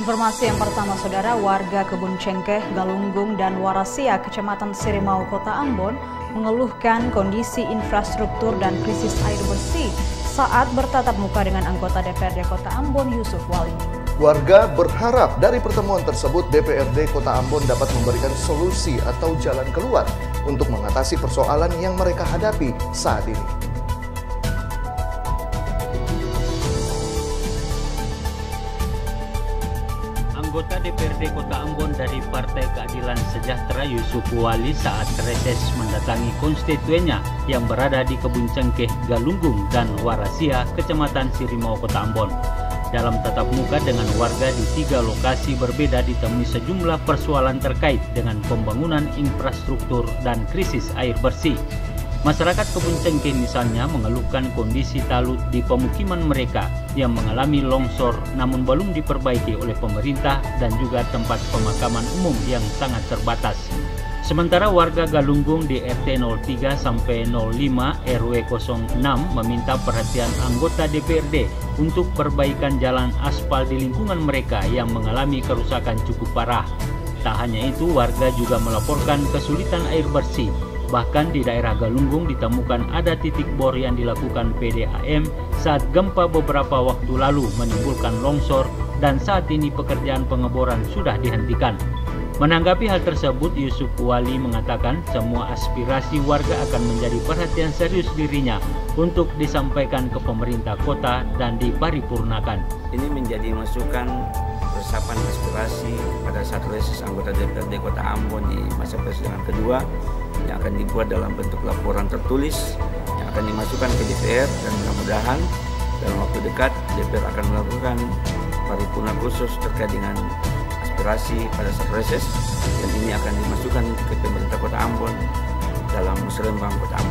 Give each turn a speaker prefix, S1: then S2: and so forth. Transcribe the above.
S1: Informasi yang pertama, saudara, warga Kebun Cengkeh, Galunggung, dan Warasia, Kecamatan Sirimau, Kota Ambon, mengeluhkan kondisi infrastruktur dan krisis air bersih saat bertatap muka dengan anggota DPRD Kota Ambon, Yusuf Wali.
S2: Warga berharap dari pertemuan tersebut DPRD Kota Ambon dapat memberikan solusi atau jalan keluar untuk mengatasi persoalan yang mereka hadapi saat ini.
S3: Anggota DPRD Kota Ambon dari Partai Keadilan Sejahtera Yusuf Wali saat reses mendatangi konstituennya yang berada di Kebun Cengkeh, Galunggung, dan Warasia, Kecamatan Sirimau, Kota Ambon. Dalam tatap muka dengan warga di 3 lokasi berbeda ditemui sejumlah persoalan terkait dengan pembangunan infrastruktur dan krisis air bersih. Masyarakat Kebun Cengkeh misalnya mengeluhkan kondisi talut di pemukiman mereka yang mengalami longsor namun belum diperbaiki oleh pemerintah dan juga tempat pemakaman umum yang sangat terbatas. Sementara warga Galunggung di RT 03 sampai 05 RW 06 meminta perhatian anggota DPRD untuk perbaikan jalan aspal di lingkungan mereka yang mengalami kerusakan cukup parah. Tak hanya itu, warga juga melaporkan kesulitan air bersih. Bahkan di daerah Galunggung ditemukan ada titik bor yang dilakukan PDAM saat gempa beberapa waktu lalu menimbulkan longsor dan saat ini pekerjaan pengeboran sudah dihentikan. Menanggapi hal tersebut, Yusuf Wali mengatakan semua aspirasi warga akan menjadi perhatian serius dirinya untuk disampaikan ke pemerintah kota dan diparipurnakan.
S4: Ini menjadi masukan resapan aspirasi pada saat reses anggota DPRD Kota Ambon di masa persidangan kedua yang akan dibuat dalam bentuk laporan tertulis yang akan dimasukkan ke DPR, dan mudah-mudahan dalam waktu dekat DPR akan melakukan paripurna khusus terkait dengan aspirasi pada saat reses, dan ini akan dimasukkan ke pemerintah Kota Ambon dalam musrembang Kota Ambon.